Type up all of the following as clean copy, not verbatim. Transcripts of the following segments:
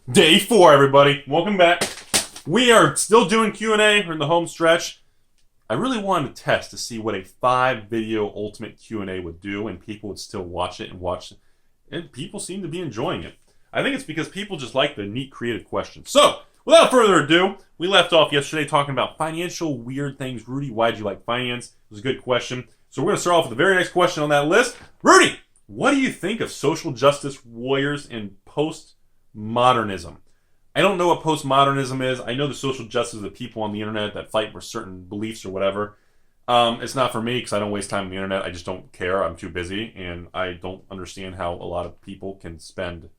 Day 4, everybody. Welcome back. We are still doing Q&A. We're in the home stretch. I really wanted to test to see what a 5-video ultimate Q&A would do, and people would still watch it. And people seem to be enjoying it. I think it's because people just like the neat, creative questions. So, without further ado, we left off yesterday talking about financial weird things. Rudy, why'd you like finance? It was a good question. So we're going to start off with the very next question on that list. Rudy, what do you think of social justice warriors and postmodernism? I don't know what postmodernism is. I know the social justice of the people on the internet that fight for certain beliefs or whatever. It's not for me because I don't waste time on the internet. I just don't care. I'm too busy, and I don't understand how a lot of people can spend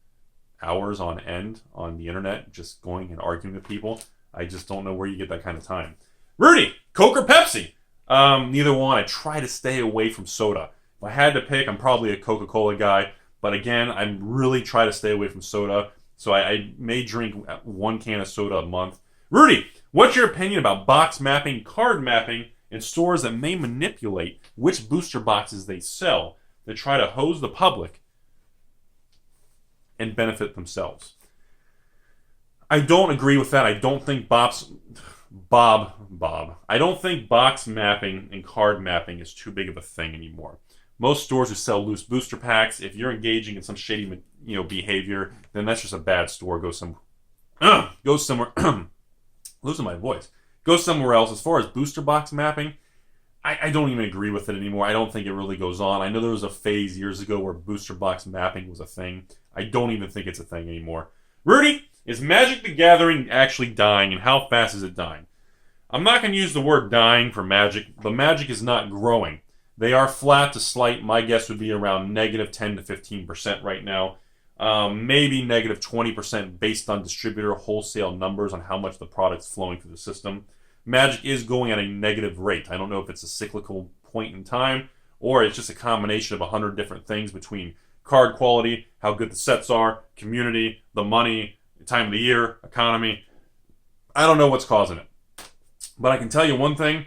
hours on end on the internet just going and arguing with people. I just don't know where you get that kind of time. Rudy, Coke or Pepsi? Neither one. I try to stay away from soda. If I had to pick, I'm probably a Coca-Cola guy. But again, I really try to stay away from soda. So I may drink 1 can of soda a month. Rudy, what's your opinion about box mapping, card mapping, and stores that may manipulate which booster boxes they sell to try to hose the public and benefit themselves? I don't agree with that. I don't think I don't think box mapping and card mapping is too big of a thing anymore. Most stores who sell loose booster packs, if you're engaging in some shady, behavior, then that's just a bad store. Go somewhere. Losing my voice. Go somewhere else. As far as booster box mapping, I don't even agree with it anymore. I don't think it really goes on. I know there was a phase years ago where booster box mapping was a thing. I don't even think it's a thing anymore. Rudy, is Magic the Gathering actually dying, and how fast is it dying? I'm not going to use the word dying for Magic, but Magic is not growing. They are flat to slight. My guess would be around negative 10 to 15% right now. Maybe negative 20% based on distributor wholesale numbers on how much the product's flowing through the system. Magic is going at a negative rate. I don't know if it's a cyclical point in time or it's just a combination of 100 different things between card quality, how good the sets are, community, the money, the time of the year, economy. I don't know what's causing it. But I can tell you one thing.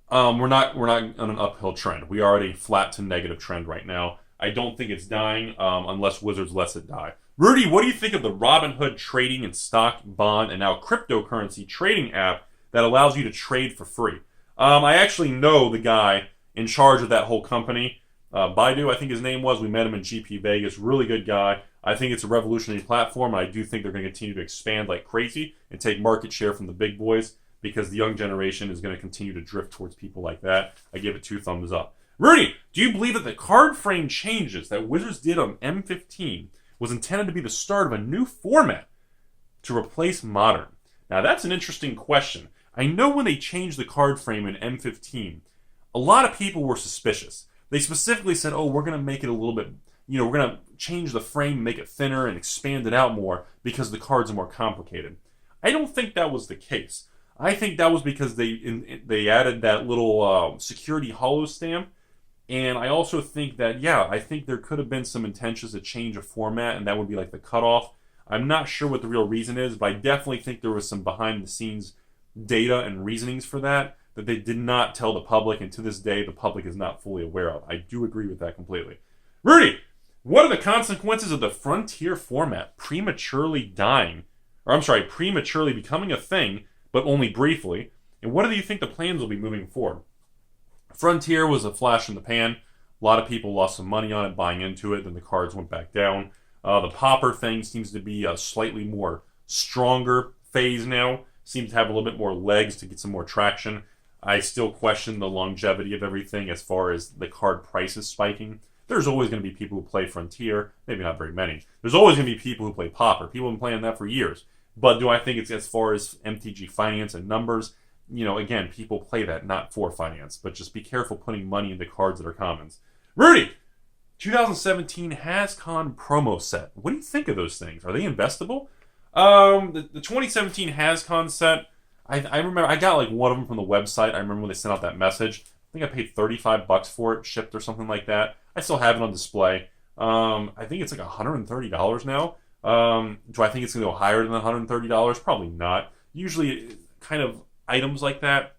We're not on an uphill trend. We are already flat to negative trend right now. I don't think it's dying unless Wizards lets it die. Rudy, what do you think of the Robinhood trading and stock, bond, and now cryptocurrency trading app that allows you to trade for free? I actually know the guy in charge of that whole company. Baidu, I think his name was. We met him in GP Vegas. Really good guy. I think it's a revolutionary platform, and I do think they're going to continue to expand like crazy and take market share from the big boys, because the young generation is going to continue to drift towards people like that. I give it 2 thumbs up. Rudy, do you believe that the card frame changes that Wizards did on M15 was intended to be the start of a new format to replace Modern? Now, that's an interesting question. I know when they changed the card frame in M15, a lot of people were suspicious. They specifically said, we're going to make it a little bit, we're going to change the frame, make it thinner, and expand it out more because the cards are more complicated. I don't think that was the case. I think that was because they added that little security holo stamp. And I also think that, I think there could have been some intentions to change a format, and that would be like the cutoff. I'm not sure what the real reason is, but I definitely think there was some behind-the-scenes data and reasonings for that they did not tell the public, and to this day, the public is not fully aware of. I do agree with that completely. Rudy, what are the consequences of the Frontier format prematurely becoming a thing, but only briefly, and what do you think the plans will be moving forward? Frontier was a flash in the pan. A lot of people lost some money on it, buying into it, then the cards went back down. The Pauper thing seems to be a slightly more stronger phase now. Seems to have a little bit more legs to get some more traction. I still question the longevity of everything as far as the card prices spiking. There's always going to be people who play Frontier, maybe not very many. There's always going to be people who play Pauper. People have been playing that for years. But do I think it's as far as MTG finance and numbers? Again, people play that not for finance, but just be careful putting money into cards that are commons. Rudy, 2017 HasCon promo set. What do you think of those things? Are they investable? The 2017 HasCon set, I remember I got like one of them from the website. I remember when they sent out that message. I think I paid $35 for it, shipped or something like that. I still have it on display. I think it's like $130 now. Do I think it's going to go higher than $130? Probably not. Usually, kind of items like that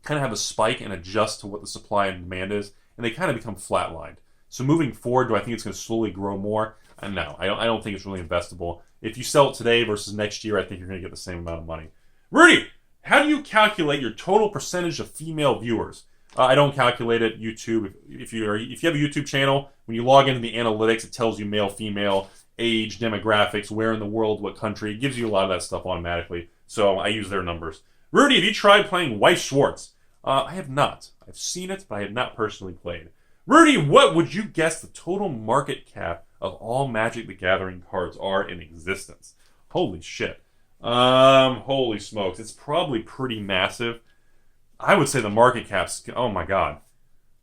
kind of have a spike and adjust to what the supply and demand is, and they kind of become flatlined. So moving forward, do I think it's going to slowly grow more? No, I don't think it's really investable. If you sell it today versus next year, I think you're going to get the same amount of money. Rudy, how do you calculate your total percentage of female viewers? I don't calculate it. YouTube. If you have a YouTube channel, when you log into the analytics, it tells you male, female, age, demographics, where in the world, what country. It gives you a lot of that stuff automatically. So I use their numbers. Rudy, have you tried playing Weiss Schwarz? I have not. I've seen it, but I have not personally played. Rudy, what would you guess the total market cap of all Magic the Gathering cards are in existence? Holy shit. Holy smokes. It's probably pretty massive. I would say the market cap's, oh my god,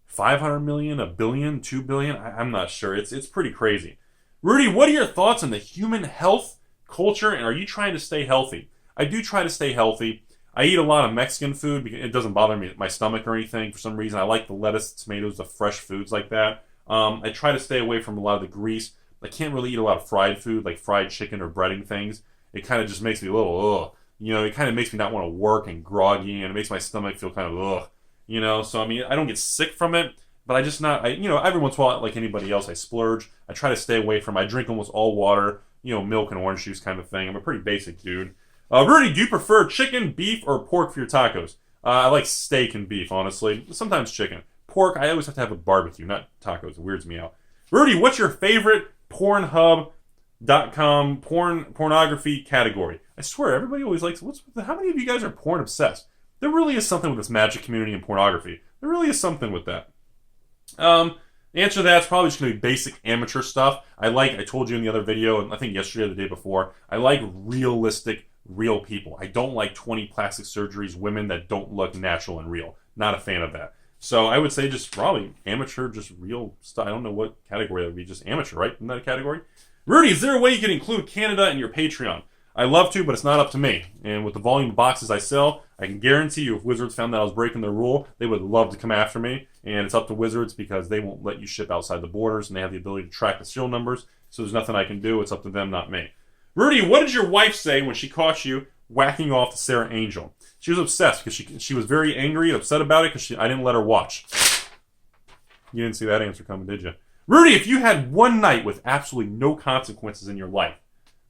500 million, a billion, 2 billion? I'm not sure. It's pretty crazy. Rudy, what are your thoughts on the human health culture, and are you trying to stay healthy? I do try to stay healthy. I eat a lot of Mexican food because it doesn't bother me, my stomach or anything for some reason. I like the lettuce, tomatoes, the fresh foods like that. I try to stay away from a lot of the grease. I can't really eat a lot of fried food, like fried chicken or breading things. It kind of just makes me a little, ugh. You know, it kind of makes me not want to work and groggy, and it makes my stomach feel kind of, ugh. You know, so I mean, I don't get sick from it, but I just not, every once in a while, like anybody else, I splurge. I try to stay away from, I drink almost all water, milk and orange juice kind of thing. I'm a pretty basic dude. Rudy, do you prefer chicken, beef, or pork for your tacos? I like steak and beef, honestly. Sometimes chicken. Pork, I always have to have a barbecue, not tacos. It weirds me out. Rudy, what's your favorite Pornhub.com pornography category? I swear, everybody always likes, how many of you guys are porn obsessed? There really is something with this Magic community and pornography. There really is something with that. The answer to that is probably just going to be basic amateur stuff. I told you in the other video, and I think yesterday or the day before, I like realistic, real people. I don't like 20 plastic surgeries, women that don't look natural and real. Not a fan of that. So I would say just probably amateur, just real stuff. I don't know what category that would be. Just amateur, right? Isn't that a category? Rudy, is there a way you can include Canada in your Patreon? I love to, but it's not up to me. And with the volume of boxes I sell, I can guarantee you if Wizards found that I was breaking their rule, they would love to come after me. And it's up to Wizards because they won't let you ship outside the borders, and they have the ability to track the serial numbers. So there's nothing I can do. It's up to them, not me. Rudy, what did your wife say when she caught you whacking off to Sarah Angel? She was obsessed because she was very angry and upset about it because I didn't let her watch. You didn't see that answer coming, did you? Rudy, if you had one night with absolutely no consequences in your life,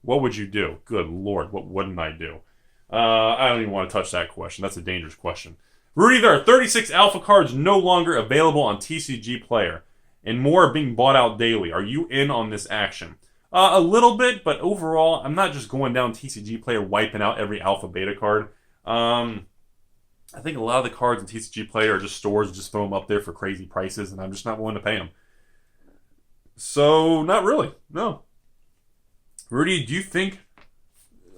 what would you do? Good Lord, what wouldn't I do? I don't even want to touch that question. That's a dangerous question. Rudy, there are 36 alpha cards no longer available on TCG Player, and more are being bought out daily. Are you in on this action? A little bit, but overall, I'm not just going down TCG Player wiping out every alpha beta card. I think a lot of the cards in TCG Player are just stores just throw them up there for crazy prices, and I'm just not willing to pay them. So, not really. No. Rudy, do you think...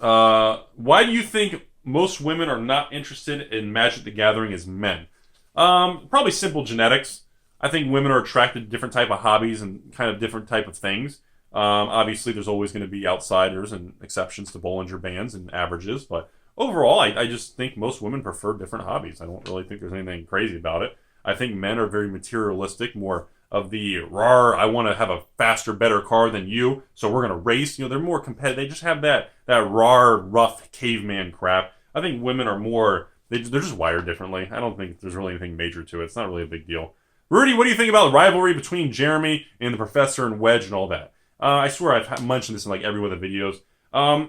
why do you think most women are not interested in Magic the Gathering as men? Probably simple genetics. I think women are attracted to different type of hobbies and kind of different type of things. Obviously, there's always going to be outsiders and exceptions to Bollinger Bands and averages, but overall, I just think most women prefer different hobbies. I don't really think there's anything crazy about it. I think men are very materialistic, more of the rawr, I want to have a faster, better car than you, so we're going to race. They're more competitive. They just have that rawr, rough caveman crap. I think women are more, they're just wired differently. I don't think there's really anything major to it. It's not really a big deal. Rudy, what do you think about the rivalry between Jeremy and the Professor and Wedge and all that? I swear I've mentioned this in like every one of the videos.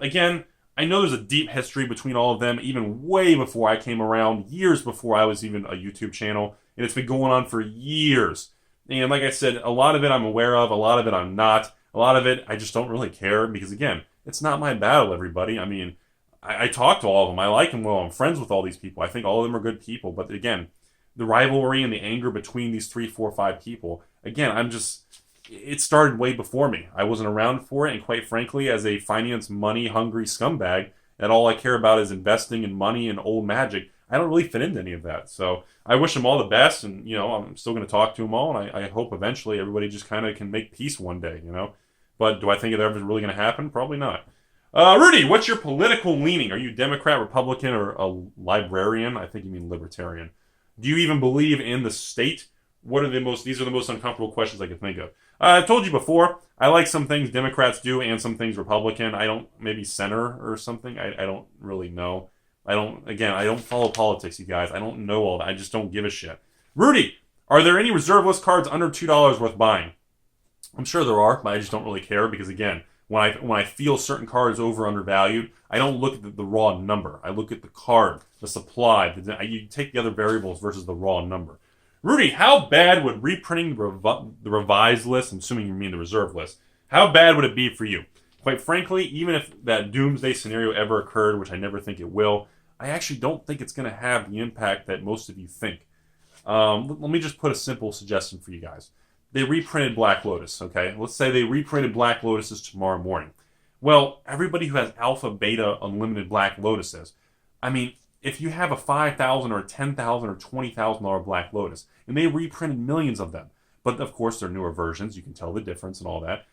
Again, I know there's a deep history between all of them, even way before I came around, years before I was even a YouTube channel, and it's been going on for years. And like I said, a lot of it I'm aware of, a lot of it I'm not. A lot of it I just don't really care because, again, it's not my battle, everybody. I mean, I talk to all of them. I like them well. I'm friends with all these people. I think all of them are good people. But again, the rivalry and the anger between these 3, 4, 5 people, again, it started way before me. I wasn't around for it. And quite frankly, as a finance money-hungry scumbag, that all I care about is investing in money and old Magic, I don't really fit into any of that. So I wish them all the best, and I'm still going to talk to them all, and I hope eventually everybody just kind of can make peace one day, But do I think it ever is really going to happen? Probably not. Rudy, what's your political leaning? Are you Democrat, Republican, or a librarian? I think you mean libertarian. Do you even believe in the state? These are the most uncomfortable questions I can think of. I've told you before, I like some things Democrats do and some things Republican. I don't, maybe center or something. I don't really know. I don't follow politics, you guys. I don't know all that. I just don't give a shit. Rudy, are there any reserve list cards under $2 worth buying? I'm sure there are, but I just don't really care because again, when I feel certain cards over undervalued, I don't look at the raw number. I look at the card, the supply. You take the other variables versus the raw number. Rudy, how bad would reprinting the revised list, I'm assuming you mean the reserve list, how bad would it be for you? Quite frankly, even if that doomsday scenario ever occurred, which I never think it will, I actually don't think it's going to have the impact that most of you think. Let me just put a simple suggestion for you guys. They reprinted Black Lotus, okay? Let's say they reprinted Black Lotuses tomorrow morning. Well, everybody who has Alpha, Beta, Unlimited Black Lotuses, I mean, if you have a $5,000 or a $10,000 or $20,000 Black Lotus, and they reprinted millions of them, but of course they're newer versions, you can tell the difference and all that.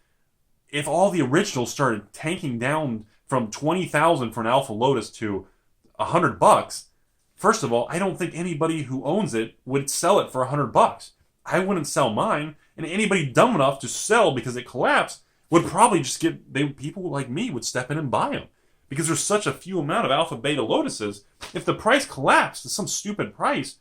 If all the originals started tanking down from $20,000 for an Alpha Lotus to $100, first of all, I don't think anybody who owns it would sell it for $100. I wouldn't sell mine, and anybody dumb enough to sell because it collapsed would probably just people like me would step in and buy them. Because there's such a few amount of Alpha Beta Lotuses, if the price collapsed to some stupid price,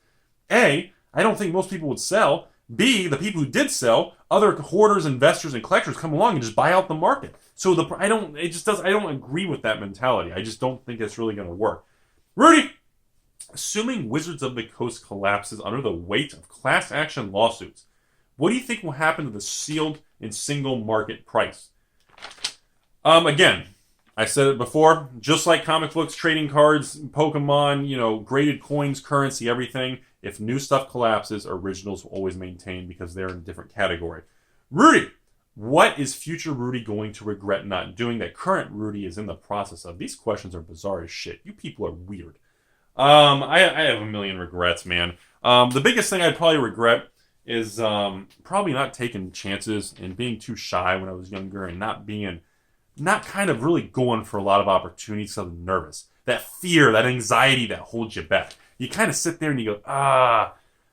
A, I don't think most people would sell. B, the people who did sell, other hoarders, investors, and collectors come along and just buy out the market. So I don't agree with that mentality. I just don't think it's really going to work. Rudy, assuming Wizards of the Coast collapses under the weight of class action lawsuits, what do you think will happen to the sealed and single market price? Again, I said it before, just like comic books, trading cards, Pokemon, graded coins, currency, everything, if new stuff collapses, originals will always maintain because they're in a different category. Rudy, what is future Rudy going to regret not doing that current Rudy is in the process of? These questions are bizarre as shit. You people are weird. I have a million regrets, man. The biggest thing I'd probably regret is probably not taking chances and being too shy when I was younger and not kind of really going for a lot of opportunities because I'm nervous. That fear, that anxiety that holds you back. You kind of sit there and you go, I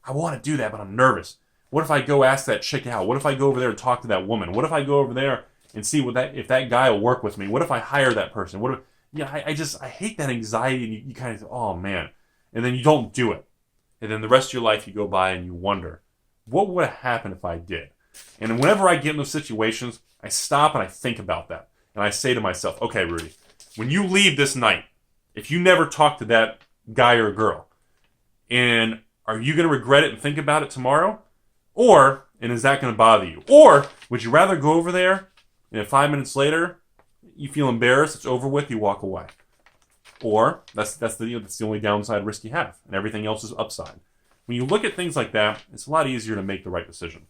want to do that, but I'm nervous. What if I go ask that chick out? What if I go over there and talk to that woman? What if I go over there and see if that guy will work with me? What if I hire that person? I hate that anxiety, and you kind of say, oh man, and then you don't do it. And then the rest of your life you go by and you wonder, what would have happened if I did? And whenever I get in those situations, I stop and I think about that. And I say to myself, okay, Rudy, when you leave this night, if you never talk to that guy or girl, and are you going to regret it and think about it tomorrow? And is that going to bother you? Or would you rather go over there and 5 minutes later, you feel embarrassed, it's over with, you walk away? Or that's the only downside risk you have, and everything else is upside. When you look at things like that, it's a lot easier to make the right decision.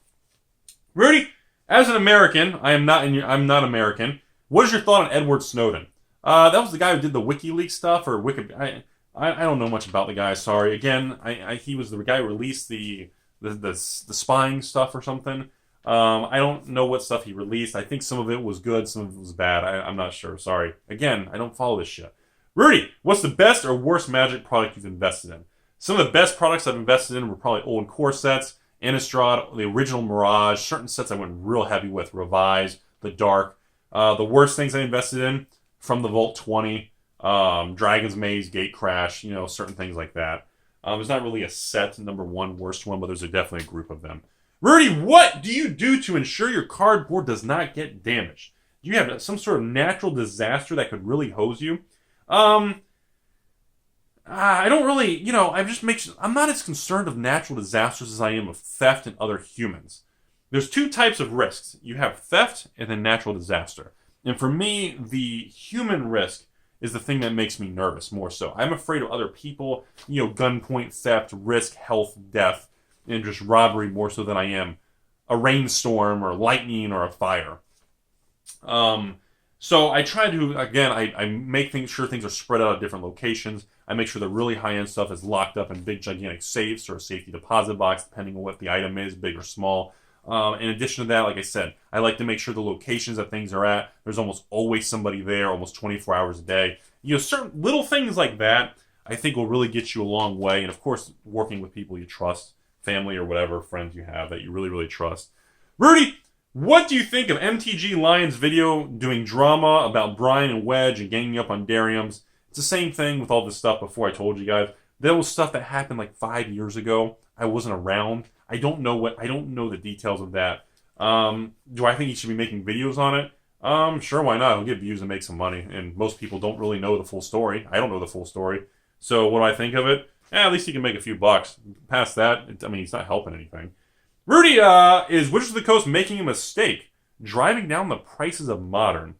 Rudy, as an American, I'm not American. What is your thought on Edward Snowden? That was the guy who did the WikiLeaks stuff, or I don't know much about the guy. Sorry. Again, he was the guy who released the spying stuff or something. I don't know what stuff he released. I think some of it was good, some of it was bad. I'm not sure. Sorry. Again, I don't follow this shit. Rudy, what's the best or worst Magic product you've invested in? Some of the best products I've invested in were probably old core sets, Innistrad, the original Mirage, certain sets I went real heavy with, Revise, the Dark. The worst things I invested in, from the Vault 20, Dragon's Maze, Gate Crash, certain things like that. There's not really a set number one, worst one, but there's definitely a group of them. Rudy, what do you do to ensure your cardboard does not get damaged? Do you have some sort of natural disaster that could really hose you? I don't really, I'm not as concerned of natural disasters as I am of theft and other humans. There's two types of risks. You have theft and then natural disaster. And for me, the human risk is the thing that makes me nervous more so. I'm afraid of other people, gunpoint, theft, risk, health, death, and just robbery more so than I am a rainstorm or lightning or a fire. So I try to, again, I make sure things are spread out at different locations. I make sure the really high-end stuff is locked up in big, gigantic safes or a safety deposit box, depending on what the item is, big or small. In addition to that, like I said, I like to make sure the locations that things are at, there's almost always somebody there, almost 24 hours a day. Certain little things like that, I think will really get you a long way. And of course, working with people you trust, family or whatever, friends you have that you really, really trust. Rudy, what do you think of MTG Lion's video doing drama about Brian and Wedge and ganging up on Dariums? It's the same thing with all this stuff before I told you guys. There was stuff that happened like 5 years ago. I wasn't around. I don't know the details of that. Do I think he should be making videos on it? Sure, why not? He'll get views and make some money. And most people don't really know the full story. I don't know the full story. So what do I think of it? At least he can make a few bucks. Past that, I mean, he's not helping anything. Rudy, is Wizards of the Coast making a mistake? Driving down the prices of Modern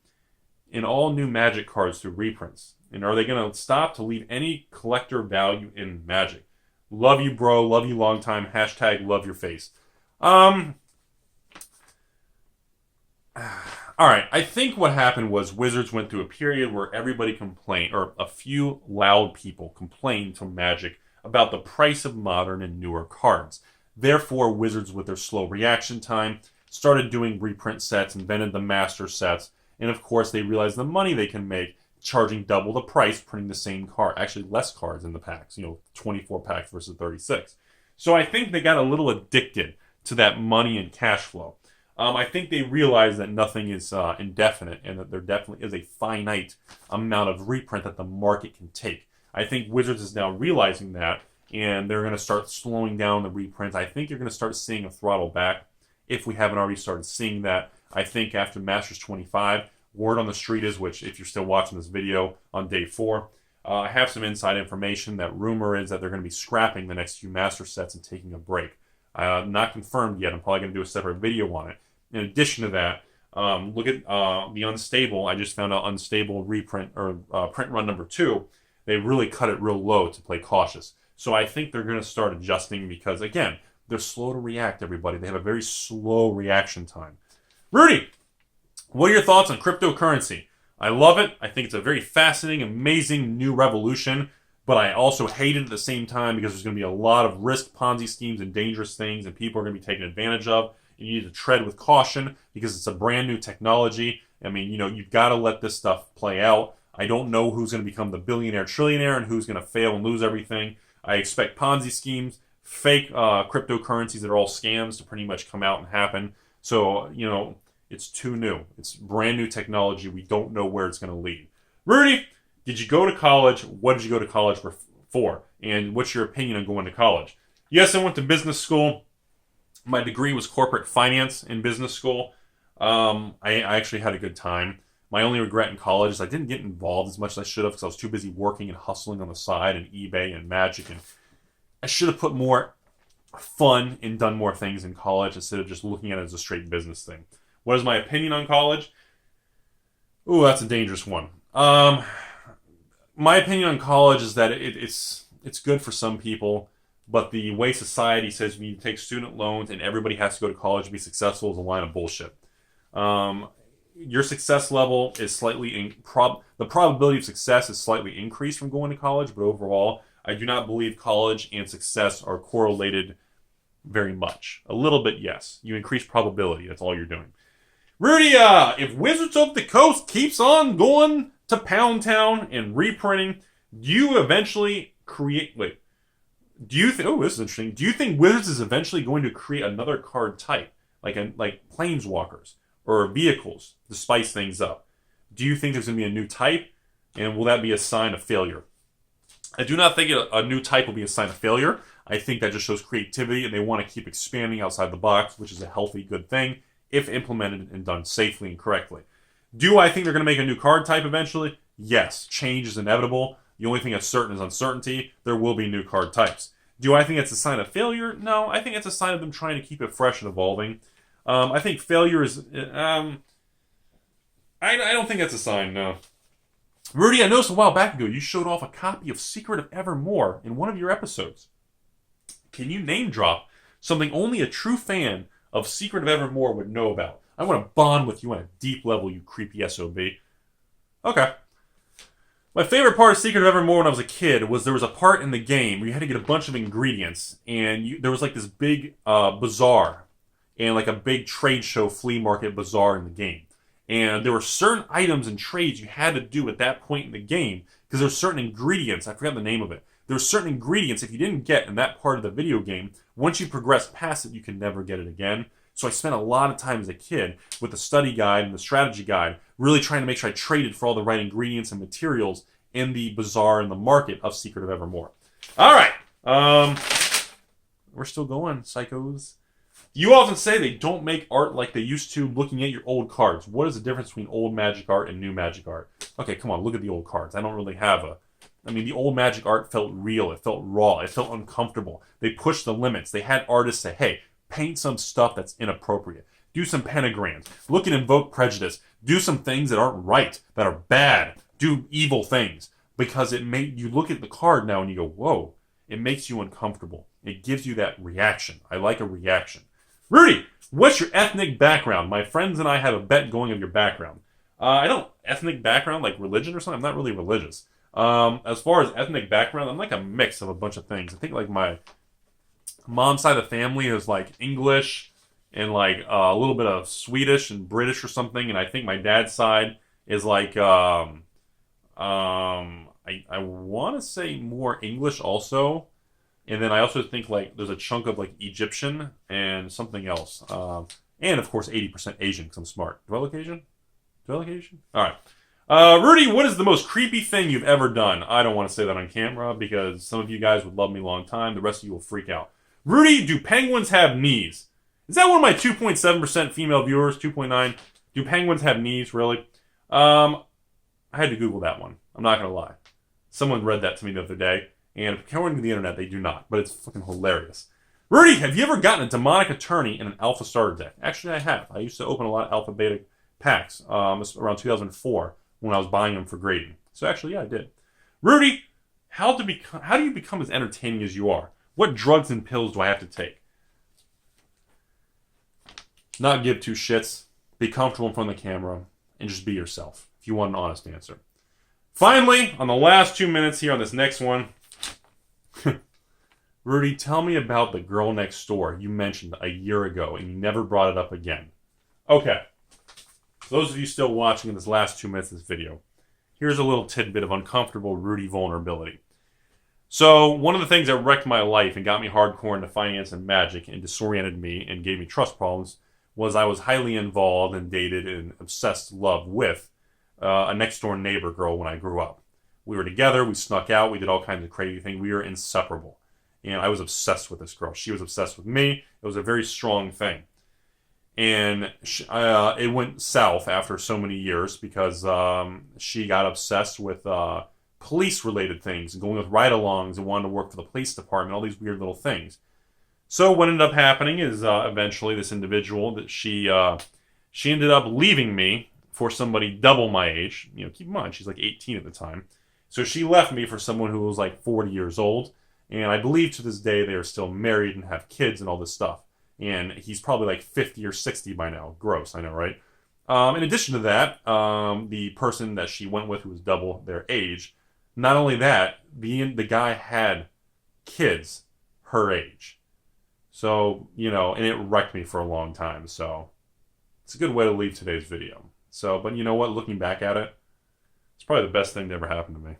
in all new Magic cards through reprints? And are they going to stop to leave any collector value in Magic? Love you, bro. Love you long time. Hashtag love your face. All right, I think what happened was Wizards went through a period where everybody complained, or a few loud people complained to Magic about the price of Modern and newer cards. Therefore, Wizards, with their slow reaction time, started doing reprint sets, invented the master sets, and of course they realized the money they can make charging double the price printing the same card. Actually, less cards in the packs, 24 packs versus 36. So I think they got a little addicted to that money and cash flow. I think they realize that nothing is indefinite and that there definitely is a finite amount of reprint that the market can take. I think Wizards is now realizing that, and they're going to start slowing down the reprints. I think you're going to start seeing a throttle back if we haven't already started seeing that. I think after Masters 25, word on the street is, which if you're still watching this video on day 4, I have some inside information that rumor is that they're going to be scrapping the next few Master sets and taking a break. Not confirmed yet. I'm probably going to do a separate video on it. In addition to that, look at the Unstable. I just found out Unstable reprint, or print run number 2. They really cut it real low to play cautious. So I think they're going to start adjusting because, again, they're slow to react, everybody. They have a very slow reaction time. Rudy, what are your thoughts on cryptocurrency? I love it. I think it's a very fascinating, amazing new revolution, but I also hate it at the same time because there's going to be a lot of risk, Ponzi schemes, and dangerous things, and people are going to be taken advantage of. You need to tread with caution because it's a brand new technology. I mean, you've got to let this stuff play out. I don't know who's going to become the billionaire, trillionaire, and who's going to fail and lose everything. I expect Ponzi schemes, fake cryptocurrencies that are all scams to pretty much come out and happen. So, it's too new. It's brand new technology. We don't know where it's going to lead. Rudy, did you go to college? What did you go to college for? And what's your opinion on going to college? Yes, I went to business school. My degree was corporate finance in business school. I actually had a good time. My only regret in college is I didn't get involved as much as I should have because I was too busy working and hustling on the side and eBay and Magic. And I should have put more fun and done more things in college instead of just looking at it as a straight business thing. What is my opinion on college? Ooh, that's a dangerous one. My opinion on college is that it's good for some people, but the way society says we need to take student loans and everybody has to go to college to be successful is a line of bullshit. Your success level is slightly the probability of success is slightly increased from going to college, but overall, I do not believe college and success are correlated very much. A little bit, yes. You increase probability. That's all you're doing. Rudy, if Wizards of the Coast keeps on going to Pound Town and reprinting, do you eventually create... Wait. Do you think... Oh, this is interesting. Do you think Wizards is eventually going to create another card type? Like Planeswalkers or vehicles to spice things up? Do you think there's going to be a new type? And will that be a sign of failure? I do not think a new type will be a sign of failure. I think that just shows creativity and they want to keep expanding outside the box, which is a healthy, good thing, if implemented and done safely and correctly. Do I think they're going to make a new card type eventually? Yes. Change is inevitable. The only thing that's certain is uncertainty. There will be new card types. Do I think it's a sign of failure? No. I think it's a sign of them trying to keep it fresh and evolving. I think failure is... I don't think that's a sign, no. Rudy, I noticed a while back ago you showed off a copy of Secret of Evermore in one of your episodes. Can you name drop something only a true fan of Secret of Evermore would know about? I want to bond with you on a deep level, you creepy SOB. Okay. My favorite part of Secret of Evermore when I was a kid was there was a part in the game where you had to get a bunch of ingredients, and there was like this big bazaar, and like a big trade show, flea market bazaar in the game. And there were certain items and trades you had to do at that point in the game because there were certain ingredients. I forgot the name of it. There were certain ingredients if you didn't get in that part of the video game, once you progress past it, you can never get it again. So I spent a lot of time as a kid with the study guide and the strategy guide, really trying to make sure I traded for all the right ingredients and materials in the bazaar and the market of Secret of Evermore. All right. We're still going, psychos. You often say they don't make art like they used to looking at your old cards. What is the difference between old Magic art and new Magic art? Okay, come on, look at the old cards. I don't really have a... I mean, the old Magic art felt real. It felt raw. It felt uncomfortable. They pushed the limits. They had artists say, hey, paint some stuff that's inappropriate. Do some pentagrams. Look at Invoke Prejudice. Do some things that aren't right, that are bad. Do evil things. Because it made you look at the card now and you go, whoa. It makes you uncomfortable. It gives you that reaction. I like a reaction. Rudy, what's your ethnic background? My friends and I have a bet going of your background. I don't... Ethnic background, like religion or something? I'm not really religious. As far as ethnic background, I'm like a mix of a bunch of things. I think like my mom's side of the family is like English and like a little bit of Swedish and British or something. And I think my dad's side is like, I want to say more English also. And then I also think like there's a chunk of like Egyptian and something else. And of course 80% Asian because I'm smart. Do I look Asian? Do I look Asian? All right. Rudy, what is the most creepy thing you've ever done? I don't want to say that on camera because some of you guys would love me a long time. The rest of you will freak out. Rudy, do penguins have knees? Is that one of my 2.7% female viewers? 2.9? Do penguins have knees, really? I had to Google that one. I'm not going to lie. Someone read that to me the other day. And according to the internet, they do not. But it's fucking hilarious. Rudy, have you ever gotten a demonic attorney in an alpha starter deck? Actually, I have. I used to open a lot of alpha beta packs around 2004 when I was buying them for grading. So actually, yeah, I did. Rudy, how do you become as entertaining as you are? What drugs and pills do I have to take? Not give two shits. Be comfortable in front of the camera. And just be yourself. If you want an honest answer. Finally, on the last 2 minutes here on this next one. Rudy, tell me about the girl next door you mentioned a year ago and you never brought it up again. Okay. For those of you still watching in this last 2 minutes of this video, here's a little tidbit of uncomfortable Rudy vulnerability. So, one of the things that wrecked my life and got me hardcore into finance and magic and disoriented me and gave me trust problems was I was highly involved and dated and obsessed love with a next-door neighbor girl when I grew up. We were together, we snuck out, we did all kinds of crazy things. We were inseparable. And I was obsessed with this girl. She was obsessed with me. It was a very strong thing. And it went south after so many years because she got obsessed with police-related things, going with ride-alongs and wanted to work for the police department, all these weird little things. So what ended up happening is eventually this individual, that she ended up leaving me for somebody double my age. You know, keep in mind, she's like 18 at the time. So she left me for someone who was like 40 years old. And I believe to this day they are still married and have kids and all this stuff. And he's probably like 50 or 60 by now. Gross, I know, right? In addition to that, the person that she went with who was double their age, not only that, the guy had kids her age. So, you know, and it wrecked me for a long time. So it's a good way to leave today's video. So, but you know what? Looking back at it, it's probably the best thing that ever happened to me.